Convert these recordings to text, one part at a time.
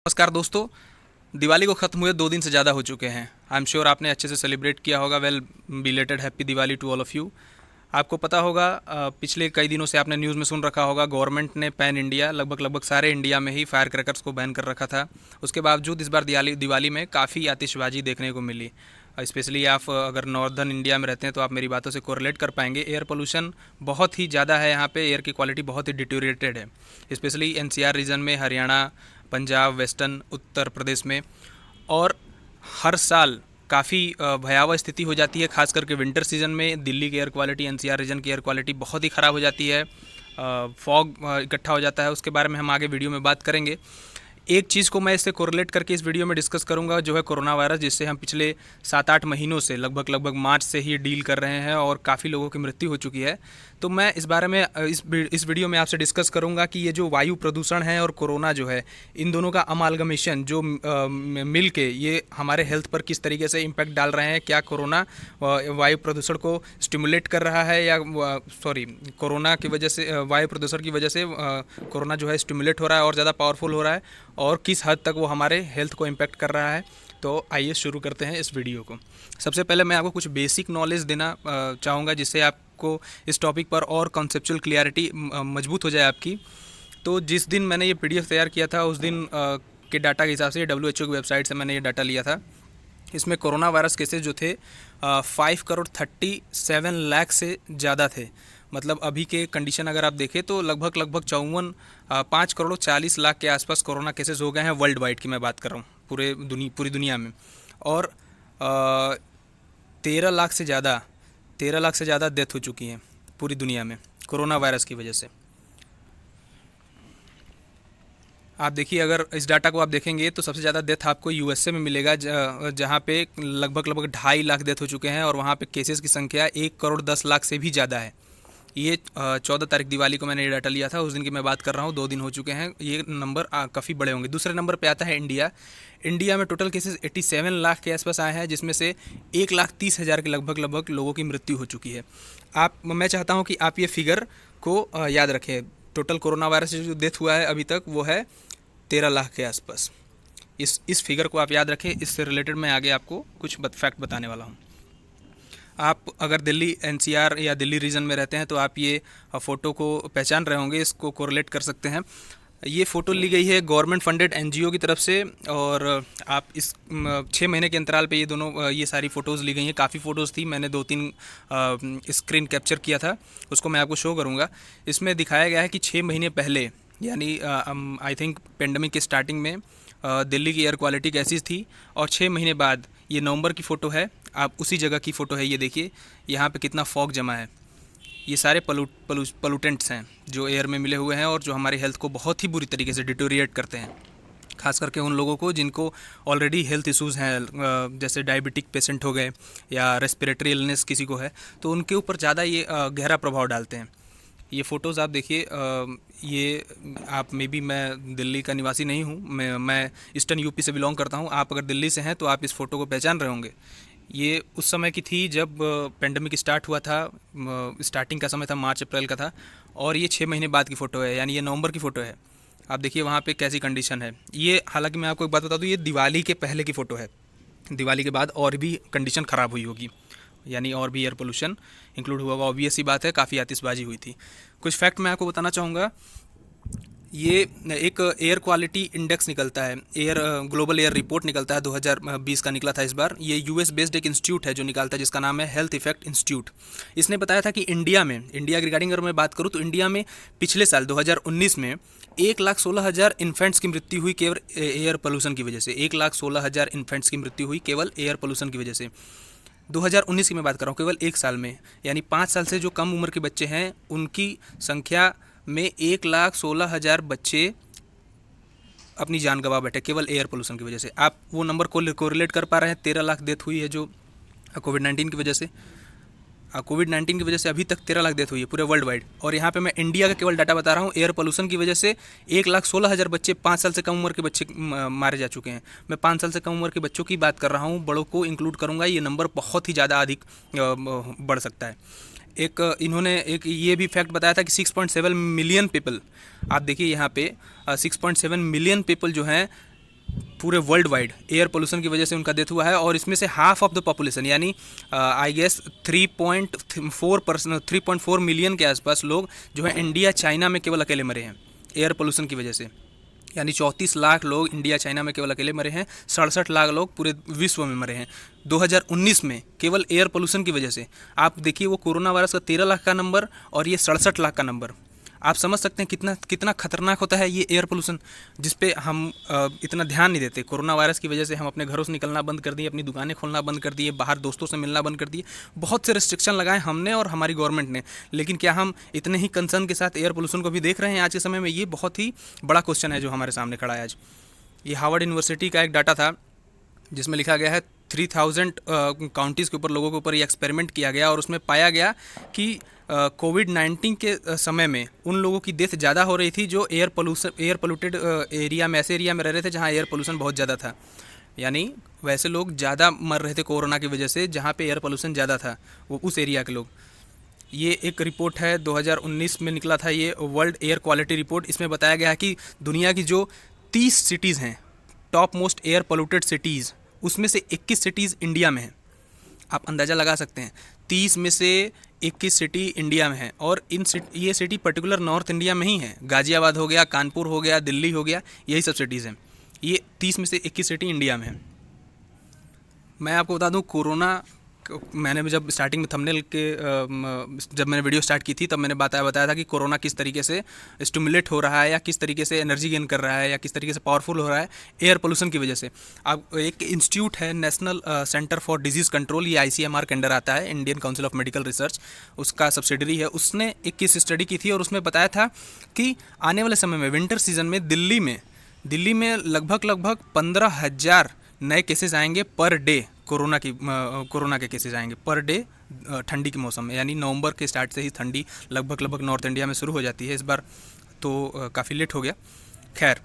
नमस्कार दोस्तों। दिवाली को ख़त्म हुए 2 दिन से ज़्यादा हो चुके हैं। आई एम श्योर आपने अच्छे से सेलिब्रेट किया होगा। Well belated happy Diwali to all of you. आपको पता होगा पिछले कई दिनों से आपने न्यूज़ में सुन रखा होगा, गवर्नमेंट ने पैन इंडिया लगभग सारे इंडिया में ही फायर क्रैकर्स को बैन कर रखा था। उसके बावजूद इस बार दिवाली में काफ़ी आतिशबाजी देखने को मिली। स्पेशली आप अगर नॉर्दर्न इंडिया में रहते हैं तो आप मेरी बातों से कोरिलेट कर पाएंगे। एयर पोल्यूशन बहुत ही ज़्यादा है यहाँ पे, एयर की क्वालिटी बहुत ही डिटोरिएटेड है। स्पेशली एनसीआर रीजन में, हरियाणा, पंजाब, वेस्टर्न उत्तर प्रदेश में। और हर साल काफ़ी भयावह स्थिति हो जाती है, खास करके विंटर सीजन में दिल्ली की एयर क्वालिटी, एनसीआर रीजन की एयर क्वालिटी बहुत ही ख़राब हो जाती है। फॉग इकट्ठा हो जाता है, उसके बारे में हम आगे वीडियो में बात करेंगे। एक चीज़ को मैं इससे कोरिलेट करके इस वीडियो में डिस्कस करूंगा, जो है कोरोना वायरस, जिससे हम पिछले 7-8 महीनों से लगभग मार्च से ही डील कर रहे हैं और काफ़ी लोगों की मृत्यु हो चुकी है। तो मैं इस बारे में इस वीडियो में आपसे डिस्कस करूंगा कि ये जो वायु प्रदूषण है और कोरोना जो है, इन दोनों का अमालगमेशन जो मिल के ये हमारे हेल्थ पर किस तरीके से इम्पैक्ट डाल रहे हैं। क्या कोरोना वायु प्रदूषण को स्टिमुलेट कर रहा है, या कोरोना की वजह से, वायु प्रदूषण की वजह से कोरोना जो है स्टिमुलेट हो रहा है और ज़्यादा पावरफुल हो रहा है, और किस हद तक वो हमारे हेल्थ को इम्पैक्ट कर रहा है। तो आइए शुरू करते हैं इस वीडियो को। सबसे पहले मैं आपको कुछ बेसिक नॉलेज देना चाहूँगा, जिससे आपको इस टॉपिक पर और कॉन्सेप्चुअल क्लियरिटी मजबूत हो जाए आपकी। तो जिस दिन मैंने ये पीडीएफ तैयार किया था, उस दिन के डाटा के हिसाब से, WHO की वेबसाइट से मैंने ये डाटा लिया था। इसमें कोरोना वायरस केसेस जो थे 5,37,00,000 से ज़्यादा थे। मतलब अभी के कंडीशन अगर आप देखें तो लगभग 5,40,00,000 के आसपास कोरोना केसेस हो गए हैं। वर्ल्ड वाइड की मैं बात कर रहा हूँ, पूरी दुनिया में। और 13 लाख से ज़्यादा डेथ हो चुकी हैं पूरी दुनिया में कोरोना वायरस की वजह से। आप देखिए, अगर इस डाटा को आप देखेंगे तो सबसे ज़्यादा डेथ आपको यूएसए में मिलेगा, जहाँ पे लगभग 2.5 लाख डेथ हो चुके हैं, और वहाँ पे केसेस की संख्या 1,10,00,000 से भी ज़्यादा है। ये 14 तारीख दिवाली को मैंने ये डाटा लिया था, उस दिन की मैं बात कर रहा हूँ। 2 दिन हो चुके हैं, ये नंबर काफ़ी बड़े होंगे। दूसरे नंबर पे आता है इंडिया। इंडिया में टोटल केसेस 87 लाख के आसपास आए हैं, जिसमें से 1,30,000 के लगभग लोगों की मृत्यु हो चुकी है। मैं चाहता हूँ कि आप ये फिगर को याद रखें। टोटल कोरोना वायरस से जो डेथ हुआ है अभी तक, वो है 13 लाख के आसपास। इस फिगर को आप याद रखें। इससे रिलेटेड मैं आगे आपको कुछ फैक्ट बताने वाला हूँ। आप अगर दिल्ली एनसीआर या दिल्ली रीजन में रहते हैं तो आप ये फ़ोटो को पहचान रहे होंगे, इसको कोरिलेट कर सकते हैं। ये फ़ोटो ली गई है गवर्नमेंट फंडेड एनजीओ की तरफ से, और आप इस 6 महीने के अंतराल पे ये सारी फ़ोटोज़ ली गई हैं। काफ़ी फ़ोटोज़ थी, मैंने 2-3 स्क्रीन कैप्चर किया था, उसको मैं आपको शो करूँगा। इसमें दिखाया गया है कि 6 महीने पहले, यानी आई थिंक पेंडेमिक के स्टार्टिंग में दिल्ली की एयर क्वालिटी कैसी थी, और 6 महीने बाद, ये नवंबर की फ़ोटो है, आप उसी जगह की फ़ोटो है। ये देखिए यहाँ पे कितना फॉग जमा है। ये सारे पोलूटेंट्स हैं जो एयर में मिले हुए हैं, और जो हमारी हेल्थ को बहुत ही बुरी तरीके से डिटोरिएट करते हैं, खास करके उन लोगों को जिनको ऑलरेडी हेल्थ इश्यूज़ हैं, जैसे डायबिटिक पेशेंट हो गए या रेस्पिरेटरी इलनेस किसी को है, तो उनके ऊपर ज़्यादा ये गहरा प्रभाव डालते हैं। ये फ़ोटोज़ आप देखिए। ये आप मैं दिल्ली का निवासी नहीं हूँ, मैं ईस्टर्न यूपी से बिलोंग करता हूँ। आप अगर दिल्ली से हैं तो आप इस फ़ोटो को पहचान रहे होंगे। ये उस समय की थी जब पेंडेमिक स्टार्ट हुआ था। स्टार्टिंग का समय था, मार्च अप्रैल का था, और ये 6 महीने बाद की फ़ोटो है, यानी ये नवंबर की फ़ोटो है। आप देखिए वहाँ पे कैसी कंडीशन है। ये हालांकि मैं आपको एक बात बता दूँ, ये दिवाली के पहले की फ़ोटो है। दिवाली के बाद और भी कंडीशन ख़राब हुई होगी, यानी और भी एयर पोल्यूशन इंक्लूड हुआ होगा। ऑब्वियस सी बात है, काफ़ी आतिशबाजी हुई थी। कुछ फैक्ट मैं आपको बताना चाहूँगा। ये एक एयर क्वालिटी इंडेक्स निकलता है, ग्लोबल एयर रिपोर्ट निकलता है, 2020 का निकला था इस बार। ये यूएस बेस्ड एक इंस्टीट्यूट है जो निकालता है, जिसका नाम है हेल्थ इफेक्ट इंस्टीट्यूट। इसने बताया था कि इंडिया के रिगार्डिंग अगर मैं बात करूँ तो इंडिया में पिछले साल 2019 में 1,16,000 इन्फेंट्स की मृत्यु हुई केवल एयर पोल्यूशन की वजह से। 1,16,000 इन्फेंट्स की मृत्यु हुई केवल एयर पोल्यूशन की वजह से। 2019 की मैं बात कर रहा हूँ, केवल 1 साल में। यानी 5 साल से जो कम उम्र के बच्चे हैं, उनकी संख्या में 1,16,000 बच्चे अपनी जान गंवा बैठे केवल एयर पोल्यूशन की वजह से। आप वो नंबर को कोरिलेट कर पा रहे हैं? 13 लाख डेथ हुई है जो कोविड-19 की वजह से। कोविड-19 की वजह से अभी तक 13 लाख डेथ हुई है पूरे वर्ल्ड वाइड। और यहाँ पे मैं इंडिया का केवल डाटा बता रहा हूँ। एयर पोल्यूशन की वजह से 1,16,000 बच्चे, 5 साल से कम उम्र के बच्चे मारे जा चुके हैं। मैं 5 साल से कम उम्र के बच्चों की बात कर रहा हूँ, बड़ों को इंक्लूड करूँगा। ये नंबर बहुत ही ज़्यादा अधिक बढ़ सकता है। इन्होंने एक ये भी फैक्ट बताया था कि 6.7 मिलियन पीपल, आप देखिए यहाँ पे 6.7 मिलियन पीपल जो हैं पूरे वर्ल्ड वाइड एयर पोल्यूशन की वजह से उनका डेथ हुआ है। और इसमें से हाफ ऑफ द पॉपुलेशन यानी आई गेस 3.4 मिलियन के आसपास लोग जो है इंडिया चाइना में केवल अकेले मरे हैं एयर पोल्यूशन की वजह से। यानी 34 लाख लोग इंडिया चाइना में केवल अकेले मरे हैं, 67 लाख लोग पूरे विश्व में मरे हैं 2019 में केवल एयर पोल्यूशन की वजह से। आप देखिए वो कोरोना वायरस का 13 लाख का नंबर और ये 67 लाख का नंबर, आप समझ सकते हैं कितना कितना खतरनाक होता है ये एयर पोल्यूशन, जिस पे हम इतना ध्यान नहीं देते। कोरोना वायरस की वजह से हम अपने घरों से निकलना बंद कर दिए, अपनी दुकानें खोलना बंद कर दिए, बाहर दोस्तों से मिलना बंद कर दिए, बहुत से रिस्ट्रिक्शन लगाए हमने और हमारी गवर्नमेंट ने। लेकिन क्या हम इतने ही कंसर्न के साथ एयर पोल्यूशन को भी देख रहे हैं आज के समय में? ये बहुत ही बड़ा क्वेश्चन है जो हमारे सामने खड़ा है आज। ये हार्वर्ड यूनिवर्सिटी का एक डाटा था जिसमें लिखा गया है 3000 काउंटीज़ के ऊपर लोगों के ऊपर ये एक्सपेरिमेंट किया गया और उसमें पाया गया कि कोविड-19 के समय में उन लोगों की डेथ ज़्यादा हो रही थी जो एयर पोल्यूटेड एरिया में, ऐसे एरिया में रह रहे थे जहाँ एयर पोल्यूशन बहुत ज़्यादा था। यानी वैसे लोग ज़्यादा मर रहे थे कोरोना की वजह से जहाँ पे एयर पोल्यूशन ज़्यादा था, वो उस एरिया के लोग। ये एक रिपोर्ट है 2019 में निकला था, ये वर्ल्ड एयर क्वालिटी रिपोर्ट। इसमें बताया गया है कि दुनिया की जो 30 सिटीज़ हैं, top most air polluted cities, उसमें से 21 सिटीज़ इंडिया में हैं। आप अंदाज़ा लगा सकते हैं 30 में से 21 सिटी इंडिया में है। और ये सिटी पर्टिकुलर नॉर्थ इंडिया में ही है। गाज़ियाबाद हो गया, कानपुर हो गया, दिल्ली हो गया, यही सब सिटीज़ हैं। ये 30 में से 21 सिटी इंडिया में है। मैं आपको बता दूं कोरोना, मैंने जब स्टार्टिंग में थंबनेल के जब मैंने वीडियो स्टार्ट की थी तब मैंने बताया था कि कोरोना किस तरीके से स्टिमुलेट हो रहा है या किस तरीके से एनर्जी गेन कर रहा है या किस तरीके से पावरफुल हो रहा है एयर पोल्यूशन की वजह से। अब एक इंस्टीट्यूट है national centre for disease control, ये ICMR के अंडर आता है, Indian council of medical research, उसका सब्सिडरी है। उसने एक केस स्टडी की थी और उसमें बताया था कि आने वाले समय में विंटर सीजन में दिल्ली में लगभग 15,000 नए केसेस आएंगे पर डे। कोरोना के केसेस आएंगे पर डे ठंडी के मौसम में। यानी नवंबर के स्टार्ट से ही ठंडी लगभग नॉर्थ इंडिया में शुरू हो जाती है। इस बार तो काफ़ी लेट हो गया। खैर,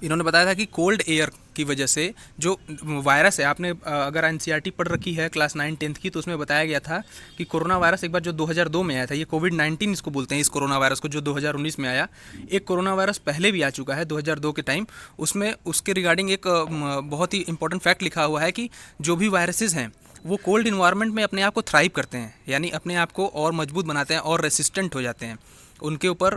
इन्होंने बताया था कि कोल्ड एयर की वजह से जो वायरस है, आपने अगर NCERT पढ़ रखी है क्लास 9-10 की, तो उसमें बताया गया था कि कोरोना वायरस एक बार जो 2002 में आया था, ये कोविड-19 इसको बोलते हैं, इस कोरोना वायरस को, जो 2019 में आया। एक कोरोना वायरस पहले भी आ चुका है 2002 के टाइम। उसमें उसके रिगार्डिंग एक बहुत ही इंपॉर्टेंट फैक्ट लिखा हुआ है कि जो भी वायरसेस हैं वो कोल्ड इन्वायरमेंट में अपने आप को थ्राइव करते हैं, यानी अपने आप को और मजबूत बनाते हैं और रेसिस्टेंट हो जाते हैं। उनके ऊपर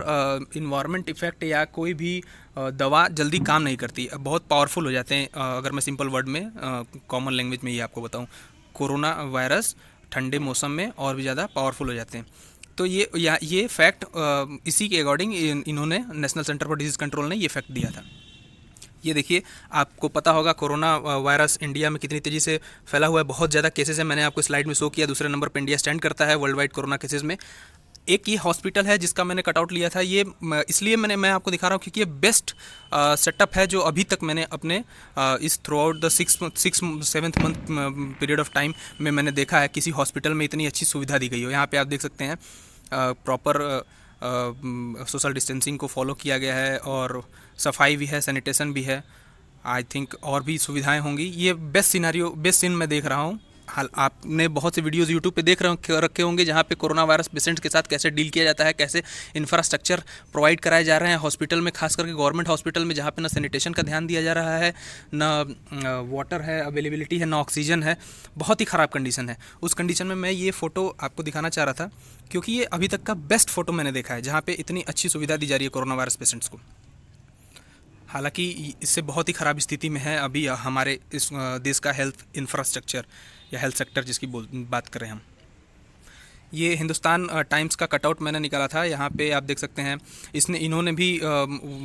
इन्वायरमेंट इफ़ेक्ट या कोई भी दवा जल्दी काम नहीं करती, बहुत पावरफुल हो जाते हैं। अगर मैं सिंपल वर्ड में कॉमन लैंग्वेज में ये आपको बताऊं, कोरोना वायरस ठंडे मौसम में और भी ज़्यादा पावरफुल हो जाते हैं। तो ये फैक्ट इसी के अकॉर्डिंग इन्होंने national centre for disease control ने ये फैक्ट दिया था। ये देखिए, आपको पता होगा कोरोना वायरस इंडिया में कितनी तेज़ी से फैला हुआ है, बहुत ज़्यादा केसेस हैं। मैंने आपको स्लाइड में शो किया, दूसरे नंबर पर इंडिया स्टैंड करता है वर्ल्ड वाइड कोरोना केसेस में। एक ये हॉस्पिटल है जिसका मैंने कटआउट लिया था, ये इसलिए मैं आपको दिखा रहा हूँ क्योंकि ये बेस्ट सेटअप है जो अभी तक मैंने अपने इस through out the 6-7 month period of time में मैंने देखा है किसी हॉस्पिटल में इतनी अच्छी सुविधा दी गई हो। यहाँ पे आप देख सकते हैं प्रॉपर सोशल डिस्टेंसिंग को फॉलो किया गया है और सफाई भी है, सैनिटेशन भी है। आई थिंक और भी सुविधाएं होंगी। ये बेस्ट सीन मैं देख रहा हूँ। हाल आपने बहुत से वीडियोस यूट्यूब पे देख रखे होंगे जहाँ पे कोरोना वायरस पेशेंट्स के साथ कैसे डील किया जाता है, कैसे इंफ्रास्ट्रक्चर प्रोवाइड कराए जा रहे हैं हॉस्पिटल में, खास करके गवर्नमेंट हॉस्पिटल में, जहाँ पे ना सैनिटेशन का ध्यान दिया जा रहा है, ना वाटर है, अवेलेबिलिटी है, ना ऑक्सीजन है, बहुत ही ख़राब कंडीशन है। उस कंडीशन में मैं ये फ़ोटो आपको दिखाना चाह रहा था क्योंकि ये अभी तक का बेस्ट फ़ोटो मैंने देखा है जहाँ पर इतनी अच्छी सुविधा दी जा रही है कोरोना वायरस पेशेंट्स को। हालांकि इससे बहुत ही ख़राब स्थिति में है अभी हमारे इस देश का हेल्थ इंफ्रास्ट्रक्चर या हेल्थ सेक्टर जिसकी बात करें हम। ये हिंदुस्तान टाइम्स का कटआउट मैंने निकाला था। यहाँ पे आप देख सकते हैं इन्होंने भी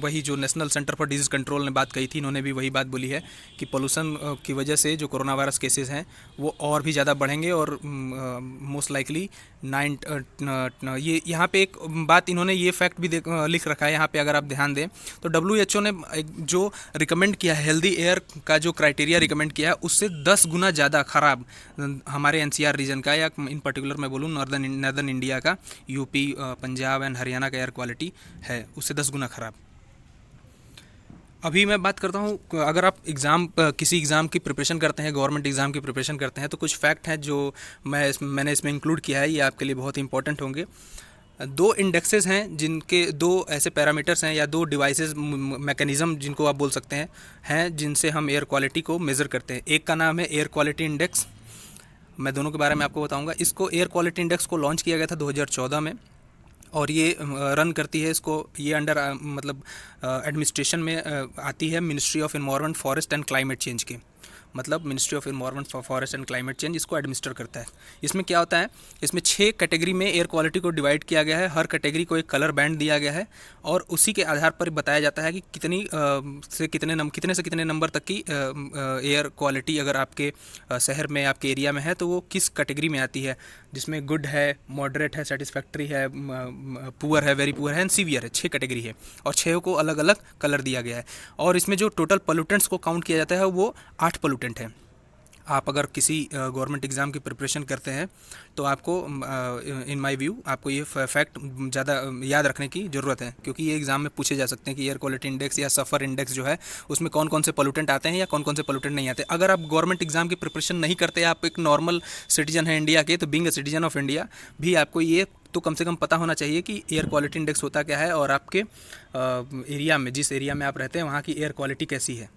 वही जो national centre for disease control ने बात कही थी, इन्होंने भी वही बात बोली है कि पोल्यूशन की वजह से जो कोरोना वायरस केसेस हैं वो और भी ज़्यादा बढ़ेंगे और मोस्ट लाइकली ये यहाँ पे एक बात इन्होंने ये फैक्ट भी लिख रखा है यहाँ पे, अगर आप ध्यान दें तो WHO ने जो रिकमेंड किया है हेल्दी एयर का, जो क्राइटेरिया रिकमेंड किया है उससे 10 गुना ज़्यादा ख़राब हमारे NCR रीजन का, या इन पर्टिकुलर मैं बोलूँ नॉर्दर्न इंडिया का, यूपी, पंजाब एंड हरियाणा का एयर क्वालिटी है उससे 10 गुना ख़राब। अभी मैं बात करता हूँ, अगर आप किसी एग्ज़ाम की प्रिपरेशन करते हैं, गवर्नमेंट एग्ज़ाम की प्रिपरेशन करते हैं, तो कुछ फैक्ट हैं जो मैंने इसमें इंक्लूड किया है, ये आपके लिए बहुत इंपॉर्टेंट होंगे। दो इंडेक्सेस हैं, जिनके दो ऐसे पैरामीटर्स हैं या दो डिवाइसेस मैकेनिज़्म जिनको आप बोल सकते हैं जिनसे हम एयर क्वालिटी को मेज़र करते हैं। एक का नाम है एयर क्वालिटी इंडेक्स, मैं दोनों के बारे में आपको बताऊंगा। इसको एयर क्वालिटी इंडेक्स को लॉन्च किया गया था 2014 में, और ये रन करती है, इसको ये अंडर मतलब एडमिनिस्ट्रेशन में आती है ministry of environment, forest and climate change के, मतलब ministry of environment forest and climate change इसको एडमिनिस्टर करता है। इसमें क्या होता है, इसमें 6 कैटेगरी में एयर क्वालिटी को डिवाइड किया गया है, हर कैटेगरी को एक कलर बैंड दिया गया है, और उसी के आधार पर बताया जाता है कि कितने से कितने नंबर तक की एयर क्वालिटी अगर आपके शहर में, आपके एरिया में है, तो वो किस कैटेगरी में आती है, जिसमें गुड है, मॉडरेट है, सेटिस्फैक्ट्री है, पुअर है, वेरी पुअर है एंड सीवियर है। 6 कैटेगरी है और 6 को अलग अलग कलर दिया गया है। और इसमें जो टोटल पोल्यूटेंट्स को काउंट किया जाता है वो 8 पोल्यूटेंट है। आप अगर किसी गवर्नमेंट एग्ज़ाम की प्रिपरेशन करते हैं तो आपको इन माय व्यू आपको ये फैक्ट ज़्यादा याद रखने की ज़रूरत है, क्योंकि ये एग्ज़ाम में पूछे जा सकते हैं कि एयर क्वालिटी इंडेक्स या सफ़र इंडेक्स जो है उसमें कौन कौन से पोल्यूटेंट आते हैं या कौन कौन से पोल्यूटेंट नहीं आते। अगर आप गवर्नमेंट एग्ज़ाम की प्रिपरेशन नहीं करते, आप एक नॉर्मल सिटीजन है इंडिया के, तो being a citizen of India भी आपको ये तो कम से कम पता होना चाहिए कि एयर क्वालिटी इंडेक्स होता क्या है और आपके एरिया में, जिस एरिया में आप रहते हैं, वहाँ की एयर क्वालिटी कैसी है।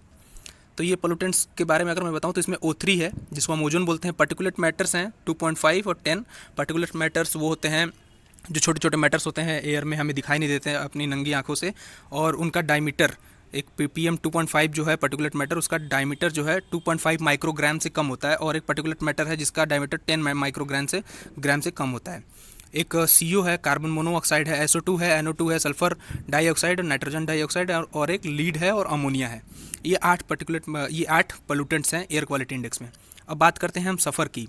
तो ये पोल्यूटेंट्स के बारे में अगर मैं बताऊं तो इसमें O3 है, जिसको हम ओजोन बोलते हैं। पार्टिकुलेट मैटर्स हैं 2.5 और 10। पार्टिकुलेट मैटर्स वो होते हैं जो छोटे छोटे मैटर्स होते हैं, एयर में हमें दिखाई नहीं देते हैं अपनी नंगी आंखों से, और उनका डायमीटर, एक PM 2.5 जो है पार्टिकुलेट मैटर, उसका डायमीटर जो है 2.5 माइक्रोग्राम से कम होता है, और एक पार्टिकुलेट मैटर है जिसका डायमीटर 10 माइक्रोग्राम से कम होता है। एक CO है, कार्बन मोनोऑक्साइड है, SO2 है, NO2 है, सल्फर डाइऑक्साइड, नाइट्रोजन डाइऑक्साइड, और एक लीड है और अमोनिया है। ये 8 पोल्यूटेंट्स हैं एयर क्वालिटी इंडेक्स में। अब बात करते हैं हम सफ़र की।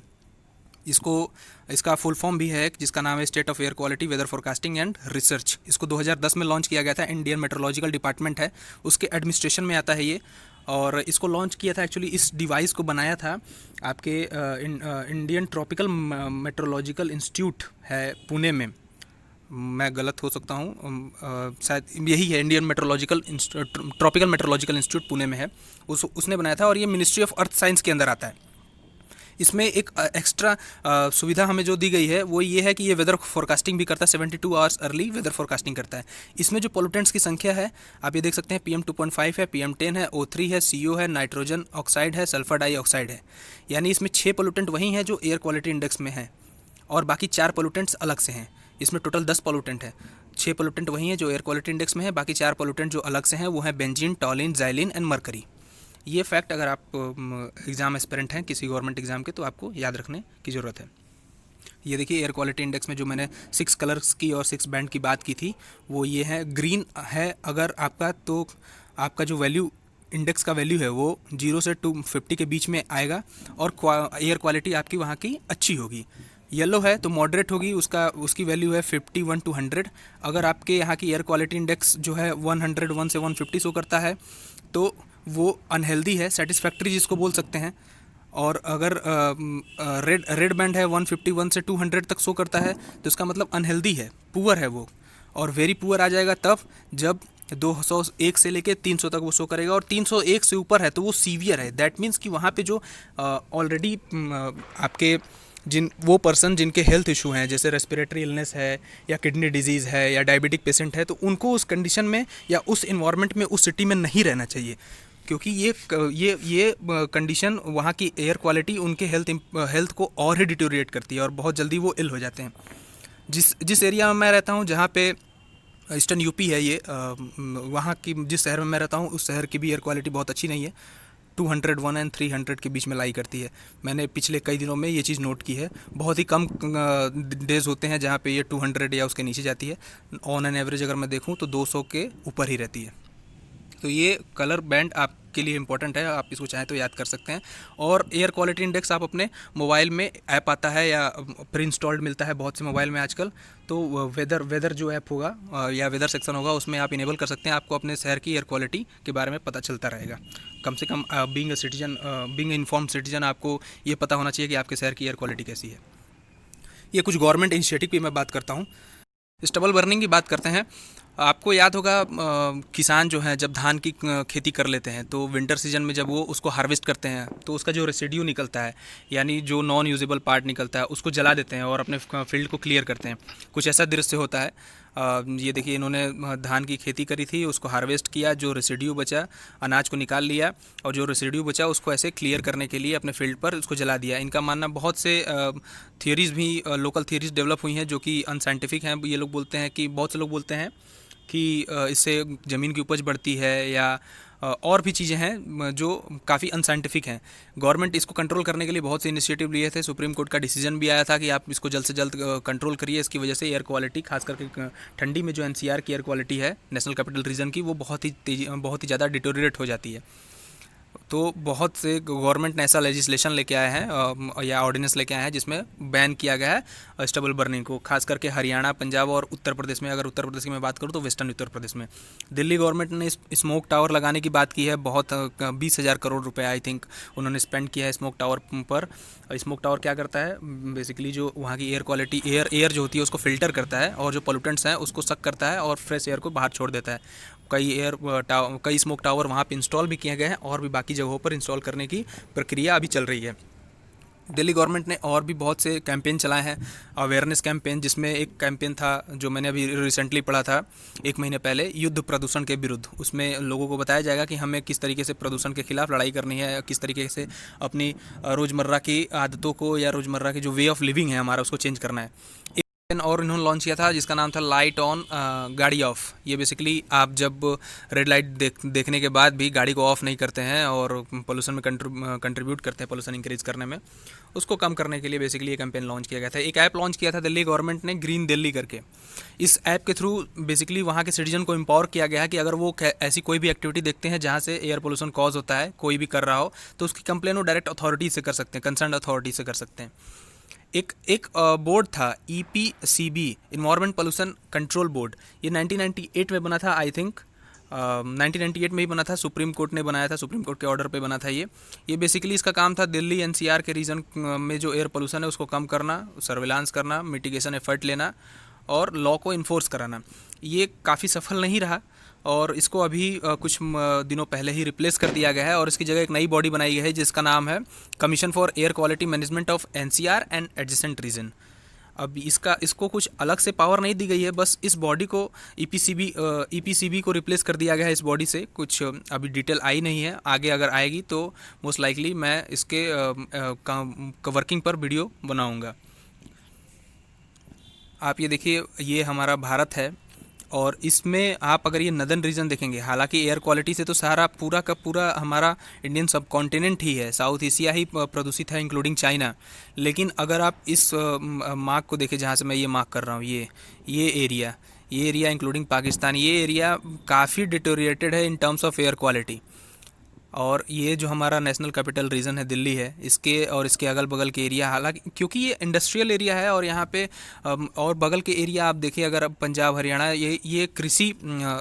इसका फुल फॉर्म भी है जिसका नाम है state of air quality weather forecasting and research. इसको 2010 में लॉन्च किया गया था, इंडियन मेट्रोलॉजिकल डिपार्टमेंट है उसके एडमिनिस्ट्रेशन में आता है ये। और इसको लॉन्च किया था, एक्चुअली इस डिवाइस को बनाया था आपके इंडियन ट्रॉपिकल मेट्रोलॉजिकल इंस्टीट्यूट है पुणे में, मैं गलत हो सकता हूँ, शायद यही है, Indian tropical meteorological institute Pune में है, उसने बनाया था, और ये मिनिस्ट्री ऑफ अर्थ साइंस के अंदर आता है। इसमें एक एक्स्ट्रा सुविधा हमें जो दी गई है वो ये है कि ये वेदर फोरकास्टिंग भी करता है, 72 आवर्स अर्ली वेदर फोरकास्टिंग करता है। इसमें जो पोल्यूटेंट्स की संख्या है आप ये देख सकते हैं, PM 2.5 है, PM 10 है, O3 है, CO है, नाइट्रोजन ऑक्साइड है, सल्फर डाइऑक्साइड है। यानी इसमें 6 पोल्यूटेंट वही हैं जो एयर क्वालिटी इंडेक्स में हैं, और बाकी 4 पोल्यूटेंट्स अलग से हैं। इसमें टोटल 10 पोल्यूटेंट है, 6 पोल्यूटेंट वही हैं जो एयर क्वालिटी इंडेक्स में है, बाकी 4 पोल्यूटेंट जो अलग से हैं वो हैं बेंजीन, टॉलिन, ज़ाइलिन एंड मरकरी। ये फैक्ट अगर आप एग्ज़ाम एस्पिरेंट हैं किसी गवर्नमेंट एग्ज़ाम के तो आपको याद रखने की ज़रूरत है। ये देखिए एयर क्वालिटी इंडेक्स में जो मैंने 6 कलर्स की और 6 बैंड की बात की थी वो ये है। ग्रीन है अगर आपका, तो आपका जो वैल्यू, इंडेक्स का वैल्यू है वो 0 से 250 के बीच में आएगा और एयर क्वालिटी आपकी वहाँ की अच्छी होगी। येलो है तो मॉडरेट होगी, उसकी वैल्यू है 51 to 100। अगर आपके यहाँ की एयर क्वालिटी इंडेक्स जो है 101 से 150 शो करता है तो वो अनहेल्दी है, सेटिस्फैक्ट्री जिसको बोल सकते हैं। और अगर रेड बैंड है 151 से 200 तक शो करता है तो इसका मतलब अनहेल्दी है, पुअर है वो। और वेरी पुअर आ जाएगा तब जब 201 से लेके 300 तक वो शो करेगा, और 301 से ऊपर है तो वो सीवियर है। दैट मीन्स कि वहाँ पे जो ऑलरेडी आपके वो पर्सन जिनके हेल्थ इशू हैं, जैसे रेस्पिरेटरी इलनेस है या किडनी डिजीज़ है या डायबिटिक पेशेंट है, तो उनको उस कंडीशन में या उस इन्वायरमेंट में, उस सिटी में नहीं रहना चाहिए, क्योंकि ये कंडीशन वहाँ की एयर क्वालिटी उनके हेल्थ को और ही डिटोरिएट करती है और बहुत जल्दी वो इल हो जाते हैं। जिस एरिया में मैं रहता हूँ, जहाँ पे ईस्टर्न यूपी है ये, वहाँ की जिस शहर में मैं रहता हूँ उस शहर की भी एयर क्वालिटी बहुत अच्छी नहीं है, 201 एंड 300 के बीच में लाई करती है। मैंने पिछले कई दिनों में ये चीज़ नोट की है। बहुत ही कम डेज़ होते हैं जहाँ पे ये 200 या उसके नीचे जाती है। ऑन एन एवरेज अगर मैं देखूँ तो 200 के ऊपर ही रहती है। तो ये कलर बैंड आपके लिए इंपॉर्टेंट है, आप इसको चाहें तो याद कर सकते हैं। और एयर क्वालिटी इंडेक्स आप अपने मोबाइल में ऐप आता है या प्री इंस्टॉल्ड मिलता है बहुत से मोबाइल में आजकल, तो वेदर जो ऐप होगा या वेदर सेक्शन होगा उसमें आप इनेबल कर सकते हैं। आपको अपने शहर की एयर क्वालिटी के बारे में पता चलता रहेगा। कम से कम being a citizen, being informed citizen, आपको ये पता होना चाहिए कि आपके शहर की एयर क्वालिटी कैसी है। ये कुछ गवर्नमेंट इनिशिएटिव की मैं बात करता हूँ। स्टबल बर्निंग की बात करते हैं। आपको याद होगा किसान जो हैं जब धान की खेती कर लेते हैं तो विंटर सीजन में जब वो उसको हार्वेस्ट करते हैं तो उसका जो रेसिड्यू निकलता है, यानी जो नॉन यूजेबल पार्ट निकलता है, उसको जला देते हैं और अपने फील्ड को क्लियर करते हैं। कुछ ऐसा दृश्य होता है। ये देखिए, इन्होंने धान की खेती करी थी, उसको हार्वेस्ट किया, जो रेसिड्यू बचा अनाज को निकाल लिया और जो रेसिड्यू बचा उसको ऐसे क्लियर करने के लिए अपने फील्ड पर उसको जला दिया। इनका मानना, बहुत से थियरीज़ भी लोकल थियरीज़ डेवलप हुई हैं जो कि अनसाइंटिफिक हैं। ये लोग बोलते हैं कि, बहुत से लोग बोलते हैं कि इससे ज़मीन की उपज बढ़ती है या और भी चीज़ें हैं जो काफ़ी अनसाइंटिफिक हैं। गवर्नमेंट इसको कंट्रोल करने के लिए बहुत से इनिशिएटिव लिए थे। सुप्रीम कोर्ट का डिसीजन भी आया था कि आप इसको जल्द से जल्द कंट्रोल करिए। इसकी वजह से एयर क्वालिटी, खास करके ठंडी में जो एनसीआर की एयर क्वालिटी है नेशनल कैपिटल रीजन की, वो बहुत ही ज़्यादा डिटोरिएट हो जाती है। तो बहुत से गवर्नमेंट ने ऐसा लेजिस्लेशन लेके आए हैं या ऑर्डिनेंस लेके आए हैं जिसमें बैन किया गया है स्टबल बर्निंग को, खास करके हरियाणा, पंजाब और उत्तर प्रदेश में। अगर उत्तर प्रदेश की मैं बात करूँ तो वेस्टर्न उत्तर प्रदेश में। दिल्ली गवर्नमेंट ने स्मोक टावर लगाने की बात की है। बहुत 20,000 करोड़ रुपए आई थिंक उन्होंने स्पेंड किया है स्मोक टावर पर। स्मोक टावर क्या करता है, बेसिकली जो वहाँ की एयर क्वालिटी, एयर जो होती है उसको फिल्टर करता है और जो पोल्यूटेंट्स हैं उसको सक करता है और फ्रेश एयर को बाहर छोड़ देता है। कई स्मोक टावर वहाँ पे इंस्टॉल भी किए गए हैं और भी बाकी जगहों पर इंस्टॉल करने की प्रक्रिया अभी चल रही है। दिल्ली गवर्नमेंट ने और भी बहुत से कैंपेन चलाए हैं, अवेयरनेस कैंपेन, जिसमें एक कैंपेन था जो मैंने अभी रिसेंटली पढ़ा था 1 महीने पहले, युद्ध प्रदूषण के विरुद्ध। उसमें लोगों को बताया जाएगा कि हमें किस तरीके से प्रदूषण के खिलाफ लड़ाई करनी है, किस तरीके से अपनी रोज़मर्रा की आदतों को या रोज़मर्रा की जो वे ऑफ लिविंग है हमारा, उसको चेंज करना है। और इन्होंने लॉन्च किया था जिसका नाम था लाइट ऑन गाड़ी ऑफ। ये बेसिकली आप जब रेड लाइट देखने के बाद भी गाड़ी को ऑफ नहीं करते हैं और पोल्यूशन में कंट्रीब्यूट करते हैं पोल्यूशन इंक्रीज करने में, उसको कम करने के लिए बेसिकली ये कैंपेन लॉन्च किया गया था। एक ऐप लॉन्च किया था दिल्ली गवर्नमेंट ने, ग्रीन दिल्ली करके। इस ऐप के थ्रू बेसिकली वहाँ के सिटीजन को एम्पावर किया गया है कि अगर वो ऐसी कोई भी एक्टिविटी देखते हैं जहाँ से एयर पोल्यूशन कॉज होता है, कोई भी कर रहा हो, तो उसकी कंप्लेन वो डायरेक्ट अथॉरिटी से कर सकते हैं, कंसर्न अथॉरिटी से कर सकते हैं। एक बोर्ड था EPCB, environment pollution control board. ये 1998 में बना था आई थिंक, 1998 में ही बना था। सुप्रीम कोर्ट ने बनाया था, सुप्रीम कोर्ट के ऑर्डर पे बना था ये बेसिकली इसका काम था दिल्ली NCR के रीजन में जो एयर पोल्यूशन है उसको कम करना, सर्विलांस करना, मिटिगेशन एफर्ट लेना और लॉ को इन्फोर्स कराना। ये काफ़ी सफल नहीं रहा और इसको अभी कुछ दिनों पहले ही रिप्लेस कर दिया गया है और इसकी जगह एक नई बॉडी बनाई गई है जिसका नाम है commission for air quality management of NCR and adjacent अब इसको कुछ अलग से पावर नहीं दी गई है, बस इस बॉडी को EPCB को रिप्लेस कर दिया गया है इस बॉडी से। कुछ अभी डिटेल आई नहीं है, आगे अगर आएगी तो मोस्ट लाइकली मैं इसके वर्किंग पर वीडियो बनाऊंगा। आप ये देखिए, ये हमारा भारत है और इसमें आप अगर ये नदर्न रीजन देखेंगे, हालांकि एयर क्वालिटी से तो सारा पूरा का पूरा हमारा इंडियन सब कॉन्टिनेंट ही है, साउथ एशिया ही प्रदूषित है इंक्लूडिंग चाइना। लेकिन अगर आप इस मार्क को देखें जहाँ से मैं ये मार्क कर रहा हूँ, ये एरिया इंक्लूडिंग पाकिस्तान, ये एरिया काफ़ी डिटोरिएटेड है in terms of air quality. और ये जो हमारा नेशनल कैपिटल रीजन है दिल्ली है, इसके और इसके अगल बगल के एरिया, हालांकि क्योंकि ये इंडस्ट्रियल एरिया है और यहाँ पे और बगल के एरिया आप देखिए, अगर पंजाब हरियाणा ये कृषि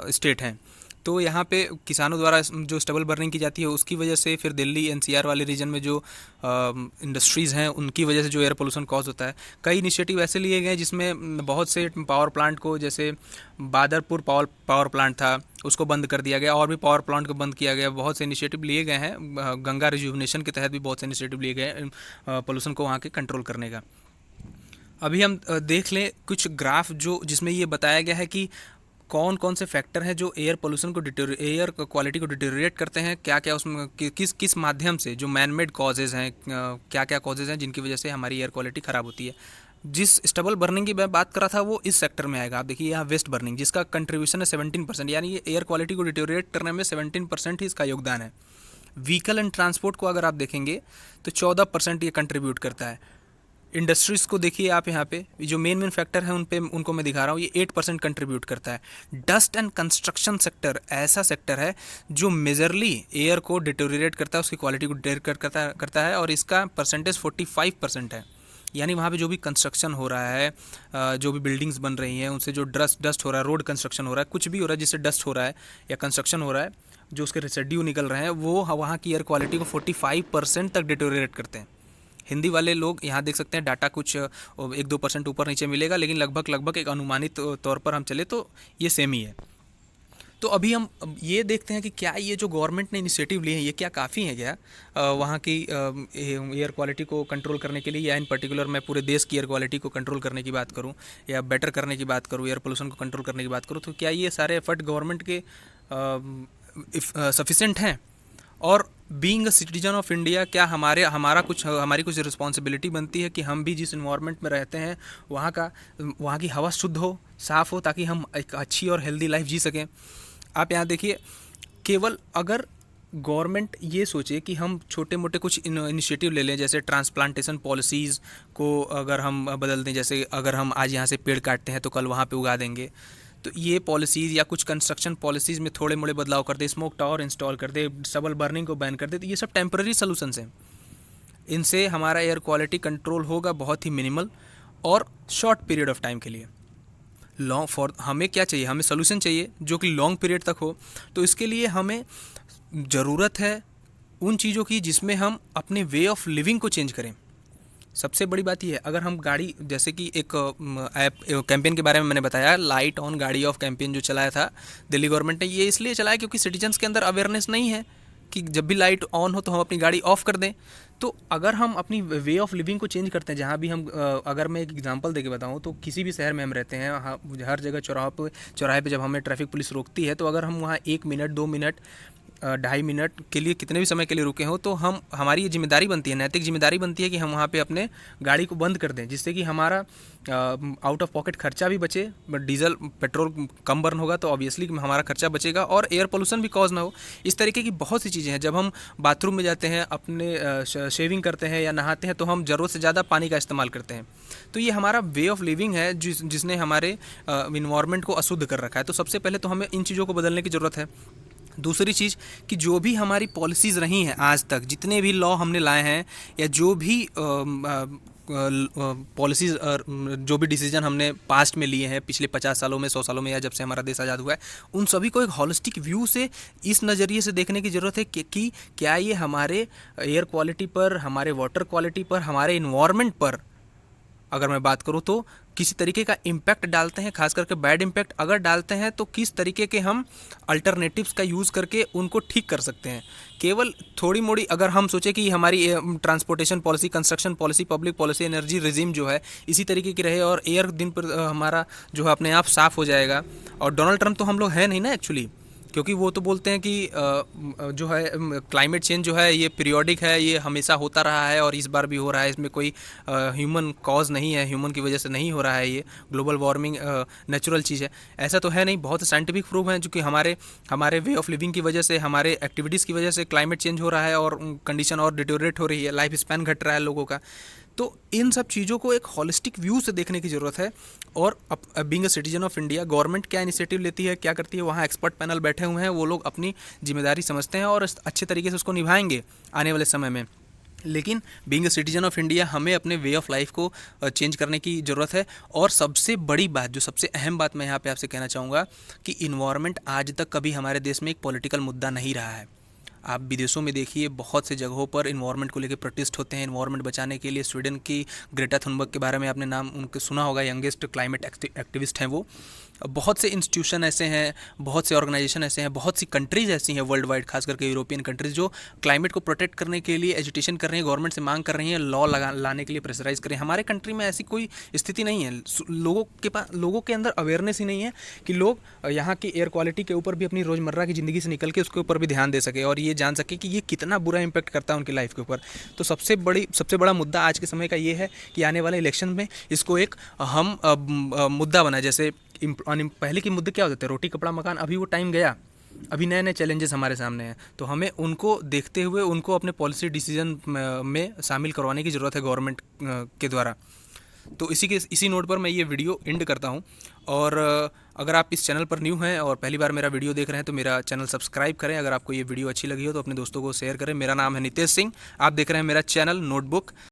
स्टेट हैं, तो यहाँ पे किसानों द्वारा जो स्टबल बर्निंग की जाती है उसकी वजह से फिर दिल्ली NCR वाले रीजन में जो इंडस्ट्रीज़ हैं उनकी वजह से जो एयर पोल्यूशन कॉज होता है। कई इनिशिएटिव ऐसे लिए गए जिसमें बहुत से पावर प्लांट को, जैसे बादरपुर पावर प्लांट था उसको बंद कर दिया गया और भी पावर प्लांट को बंद किया गया। बहुत से इनिशिएटिव लिए गए हैं, गंगा रिजुवनेशन के तहत भी बहुत से इनिशिएटिव लिए गए पोल्यूशन को वहाँ के कंट्रोल करने का। अभी हम देख लें कुछ ग्राफ जो जिसमें ये बताया गया है कि कौन कौन से फैक्टर हैं जो एयर पोल्यूशन को एयर क्वालिटी को डिटेरियोरेट करते हैं, क्या क्या उसमें किस माध्यम से, जो मैन मेड कॉजेज़ हैं, क्या क्या कॉजेज़ हैं जिनकी वजह से हमारी एयर क्वालिटी ख़राब होती है। जिस स्टबल बर्निंग की मैं बात कर रहा था वो इस सेक्टर में आएगा। आप देखिए यहाँ वेस्ट बर्निंग, जिसका कंट्रीब्यूशन है 17%, यानी ये एयर क्वालिटी को डिटेरियोरेट करने में 17% ही इसका योगदान है। व्हीकल एंड ट्रांसपोर्ट को अगर आप देखेंगे तो 14% ये कंट्रीब्यूट करता है। इंडस्ट्रीज़ को देखिए आप, यहाँ पे जो मेन फैक्टर है उनको मैं दिखा रहा हूँ, ये 8% कंट्रीब्यूट करता है। डस्ट एंड कंस्ट्रक्शन सेक्टर ऐसा सेक्टर है जो मेजरली एयर को डिटोरिएट करता है, उसकी क्वालिटी को डिटोरिएट करता है और इसका परसेंटेज 45% है। यानी वहाँ पे जो भी कंस्ट्रक्शन हो रहा है, जो भी बिल्डिंग्स बन रही हैं उनसे जो डस्ट हो रहा है, रोड कंस्ट्रक्शन हो रहा है, कुछ भी हो रहा है जिससे डस्ट हो रहा है या कंस्ट्रक्शन हो रहा है, जो उसके रेसिड्यू निकल रहे हैं वो वहाँ की एयर क्वालिटी को 45% तक डिटोरिएट करते हैं। हिंदी वाले लोग यहाँ देख सकते हैं डाटा कुछ 1-2% ऊपर नीचे मिलेगा, लेकिन लगभग एक अनुमानित तौर पर हम चले तो ये सेम ही है। तो अभी हम ये देखते हैं कि क्या ये जो गवर्नमेंट ने इनिशिएटिव लिए हैं ये क्या काफ़ी हैं क्या वहाँ की एयर क्वालिटी को कंट्रोल करने के लिए, या इन पर्टिकुलर मैं पूरे देश की एयर क्वालिटी को कंट्रोल करने की बात करूँ या बेटर करने की बात करूँ, एयर पोल्यूशन को कंट्रोल करने की बात करूँ, तो क्या ये सारे एफर्ट गवर्नमेंट के सफिशेंट हैं? और being a citizen of India, क्या हमारी कुछ रिस्पॉन्सिबिलिटी बनती है कि हम भी जिस इन्वायरमेंट में रहते हैं वहाँ की हवा शुद्ध हो, साफ़ हो, ताकि हम एक अच्छी और हेल्दी लाइफ जी सकें। आप यहाँ देखिए, केवल अगर गवर्नमेंट ये सोचे कि हम छोटे मोटे कुछ इनिशिएटिव ले लें, जैसे ट्रांसप्लांटेशन पॉलिसीज़ को अगर हम बदल दें, जैसे अगर हम आज यहाँ से पेड़ काटते हैं तो कल वहाँ पे उगा देंगे, तो ये पॉलिसीज़ या कुछ कंस्ट्रक्शन पॉलिसीज़ में थोड़े मोड़े बदलाव कर दे, स्मोक टावर इंस्टॉल कर दे, सबल बर्निंग को बैन कर दे, तो ये सब टेम्पररी सॉल्यूशंस हैं। इनसे हमारा एयर क्वालिटी कंट्रोल होगा बहुत ही मिनिमल और शॉर्ट पीरियड ऑफ टाइम के लिए। हमें क्या चाहिए, हमें सोल्यूशन चाहिए जो कि लॉन्ग पीरियड तक हो। तो इसके लिए हमें ज़रूरत है उन चीज़ों की जिसमें हम अपने वे ऑफ लिविंग को चेंज करें। सबसे बड़ी बात यह है, अगर हम गाड़ी, जैसे कि एक ऐप कैंपेन के बारे में मैंने बताया, लाइट ऑन गाड़ी ऑफ कैंपेन जो चलाया था दिल्ली गवर्नमेंट ने, ये इसलिए चलाया क्योंकि सिटीजन्स के अंदर अवेयरनेस नहीं है कि जब भी लाइट ऑन हो तो हम अपनी गाड़ी ऑफ़ कर दें। तो अगर हम अपनी वे ऑफ लिविंग को चेंज करते हैं, जहाँ भी हम अगर मैं एक एग्जांपल देके बताऊँ तो किसी भी शहर में हम रहते हैं, हर जगह चौराहे पे जब हमें ट्रैफिक पुलिस रोकती है, तो अगर हम वहाँ 1 मिनट 2 मिनट 2.5 मिनट के लिए, कितने भी समय के लिए रुके हो, तो हमारी ये जिम्मेदारी बनती है, नैतिक जिम्मेदारी बनती है कि हम वहाँ पे अपने गाड़ी को बंद कर दें, जिससे कि हमारा आउट ऑफ पॉकेट खर्चा भी बचे। डीजल पेट्रोल कम बर्न होगा तो ऑब्वियसली हमारा खर्चा बचेगा और एयर पोल्यूशन भी कॉज ना हो। इस तरीके की बहुत सी चीज़ें हैं। जब हम बाथरूम में जाते हैं, अपने शेविंग करते हैं या नहाते हैं, तो हम ज़रूरत से ज़्यादा पानी का इस्तेमाल करते हैं। तो ये हमारा वे ऑफ लिविंग है जिसने हमारे इन्वायरमेंट को अशुद्ध कर रखा है। तो सबसे पहले तो हमें इन चीज़ों को बदलने की ज़रूरत है। दूसरी चीज़ कि जो भी हमारी पॉलिसीज़ रही हैं आज तक, जितने भी लॉ हमने लाए हैं या जो भी पॉलिसीज़ जो भी डिसीजन हमने पास्ट में लिए हैं, पिछले 50 सालों में, 100 सालों में, या जब से हमारा देश आज़ाद हुआ है, उन सभी को एक हॉलिस्टिक व्यू से, इस नज़रिए से देखने की ज़रूरत है कि क्या ये हमारे एयर क्वालिटी पर, हमारे वाटर क्वालिटी पर, हमारे इन्वायरमेंट पर, अगर मैं बात करूँ तो किसी तरीके का इम्पैक्ट डालते हैं, खास करके बैड इम्पैक्ट अगर डालते हैं तो किस तरीके के हम अल्टरनेटिव्स का यूज़ करके उनको ठीक कर सकते हैं। केवल थोड़ी मोड़ी अगर हम सोचें कि हमारी transportation policy, construction policy, public policy, energy regime जो है इसी तरीके की रहे और एयर दिन पर हमारा जो है अपने आप साफ़ हो जाएगा। और डोनाल्ड ट्रंप तो हम लोग हैं नहीं ना एक्चुअली, क्योंकि वो तो बोलते हैं कि जो है क्लाइमेट चेंज जो है ये पीरियोडिक है, ये हमेशा होता रहा है और इस बार भी हो रहा है, इसमें कोई ह्यूमन कॉज नहीं है, ह्यूमन की वजह से नहीं हो रहा है, ये ग्लोबल वार्मिंग नेचुरल चीज़ है। ऐसा तो है नहीं, बहुत साइंटिफिक प्रूफ हैं जो कि हमारे वे ऑफ लिविंग की वजह से, हमारे एक्टिविटीज़ की वजह से क्लाइमेट चेंज हो रहा है और कंडीशन और डिटोरेट हो रही है, लाइफ स्पैन घट रहा है लोगों का। तो इन सब चीज़ों को एक हॉलिस्टिक व्यू से देखने की ज़रूरत है। और being a citizen of India, government क्या इनिशिएटिव लेती है, क्या करती है, वहाँ एक्सपर्ट पैनल बैठे हुए हैं, वो लोग अपनी जिम्मेदारी समझते हैं और अच्छे तरीके से उसको निभाएंगे आने वाले समय में। लेकिन being a citizen of India हमें अपने वे ऑफ लाइफ को चेंज करने की ज़रूरत है। और सबसे बड़ी बात, जो सबसे अहम बात मैं यहाँ पे आपसे कहना चाहूँगा कि इन्वायरमेंट आज तक कभी हमारे देश में एक पॉलिटिकल मुद्दा नहीं रहा है। आप विदेशों में देखिए, बहुत से जगहों पर इन्वायरमेंट को लेकर प्रोटेस्ट होते हैं, इन्वायरमेंट बचाने के लिए। स्वीडन की ग्रेटा थुनबर्ग के बारे में आपने नाम उनके सुना होगा, यंगेस्ट क्लाइमेट एक्टिविस्ट हैं वो। बहुत से इंस्टीट्यूशन ऐसे हैं, बहुत से ऑर्गेनाइजेशन ऐसे हैं, बहुत सी कंट्रीज़ ऐसी हैं वर्ल्ड वाइड, खास करके यूरोपियन कंट्रीज़, जो क्लाइमेट को प्रोटेक्ट करने के लिए एजुटेशन कर रही हैं, गवर्नमेंट से मांग कर रही हैं, लॉ लाने के लिए प्रेशराइज कर रही हैं। हमारे कंट्री में ऐसी कोई स्थिति नहीं है। लोगों के अंदर अवेयरनेस ही नहीं है कि लोग यहाँ की एयर क्वालिटी के ऊपर भी अपनी रोज़मर्रा की ज़िंदगी से निकल के उसके ऊपर भी ध्यान दे सके और ये जान सके कि ये कितना बुरा इम्पैक्ट करता है उनकी लाइफ के ऊपर। तो सबसे बड़ा मुद्दा आज के समय का ये है कि आने वाले इलेक्शन में इसको एक हम मुद्दा बनाए। जैसे पहले के मुद्दे क्या होते थे, रोटी कपड़ा मकान, अभी वो टाइम गया, अभी नए नए चैलेंजेस हमारे सामने हैं। तो हमें उनको देखते हुए उनको अपने पॉलिसी डिसीजन में शामिल करवाने की ज़रूरत है गवर्नमेंट के द्वारा। तो इसी नोट पर मैं ये वीडियो एंड करता हूँ। और अगर आप इस चैनल पर न्यू हैं और पहली बार मेरा वीडियो देख रहे हैं तो मेरा चैनल सब्सक्राइब करें। अगर आपको ये वीडियो अच्छी लगी हो तो अपने दोस्तों को शेयर करें। मेरा नाम है नितेश सिंह, आप देख रहे हैं मेरा चैनल नोटबुक।